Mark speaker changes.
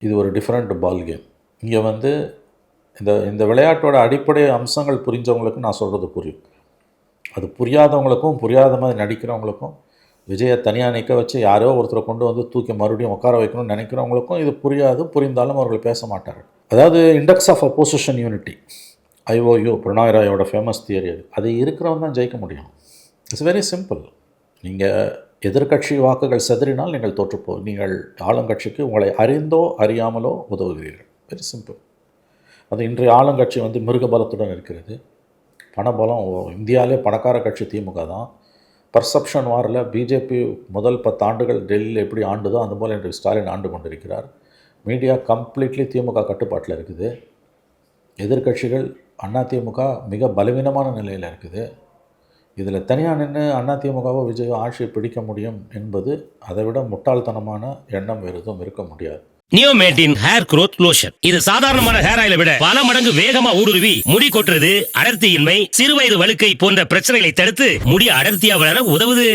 Speaker 1: இது ஒரு different ball game. இங்கே வந்து இந்த இந்த விளையாட்டோட அடிப்படை அம்சங்கள் புரிஞ்சவங்களுக்கு நான் சொல்கிறது புரியும். அது புரியாதவங்களுக்கும், புரியாத மாதிரி நடிக்கிறவங்களுக்கும், விஜயை தனியாக நிற்க வச்சு யாரோ ஒருத்தரை கொண்டு வந்து தூக்கி மறுபடியும் உட்கார வைக்கணும்னு நினைக்கிறவங்களுக்கும் இது புரியாது. புரிந்தாலும் அவர்கள் பேச மாட்டார்கள். அதாவது index of opposition unity, IOU, Pranoy ராயோட ஃபேமஸ் தியரி அது. அது இருக்கிறவன் தான் ஜெயிக்க முடியும். It's very simple. நீங்கள் எதிர்கட்சி வாக்குகள் செதறினால் நீங்கள் தோற்றுப்போ, நீங்கள் ஆளுங்கட்சிக்கு உங்களை அறிந்தோ அறியாமலோ உதவுகிறீர்கள். Very simple. அது இன்றைய ஆளுங்கட்சி வந்து மிருகபலத்துடன் இருக்கிறது. பணபலம். இந்தியாவிலே பணக்கார கட்சி திமுக தான். பர்செப்ஷன் வாரில் பிஜேபி முதல் 10 ஆண்டுகள் டெல்லியில் எப்படி ஆண்டுதோ அதுபோல் இன்றைக்கு ஸ்டாலின் ஆண்டு கொண்டிருக்கிறார். மீடியா கம்ப்ளீட்லி திமுக கட்டுப்பாட்டில் இருக்குது. எதிர்கட்சிகள் அதிமுக மிக பலவீனமான நிலையில் இருக்குது. இதில் தனியாக நின்று அதிமுகவோ விஜயோ ஆட்சியை பிடிக்க முடியும் என்பது அதை விட முட்டாள்தனமான எண்ணம் வேறு எதுவும் இருக்க முடியாது.
Speaker 2: நியோமேட்டின் ஹேர் growth லோஷன். இது சாதாரணமான ஹேர் ஆயிலை விட பல மடங்கு வேகமா ஊடுருவி முடி கொட்டுறது, அடர்த்தியின்மை, சிறுவயது வழுக்கை போன்ற பிரச்சனைகளை தடுத்து முடி அடர்த்தியா வளர உதவுது.